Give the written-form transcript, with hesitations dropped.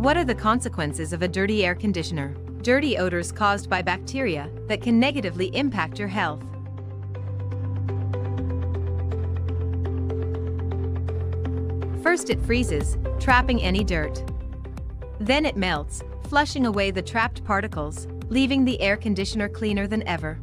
What are the consequences of a dirty air conditioner? Dirty odors caused by bacteria that can negatively impact your health. First, it freezes, trapping any dirt. Then it melts, flushing away the trapped particles, leaving the air conditioner cleaner than ever.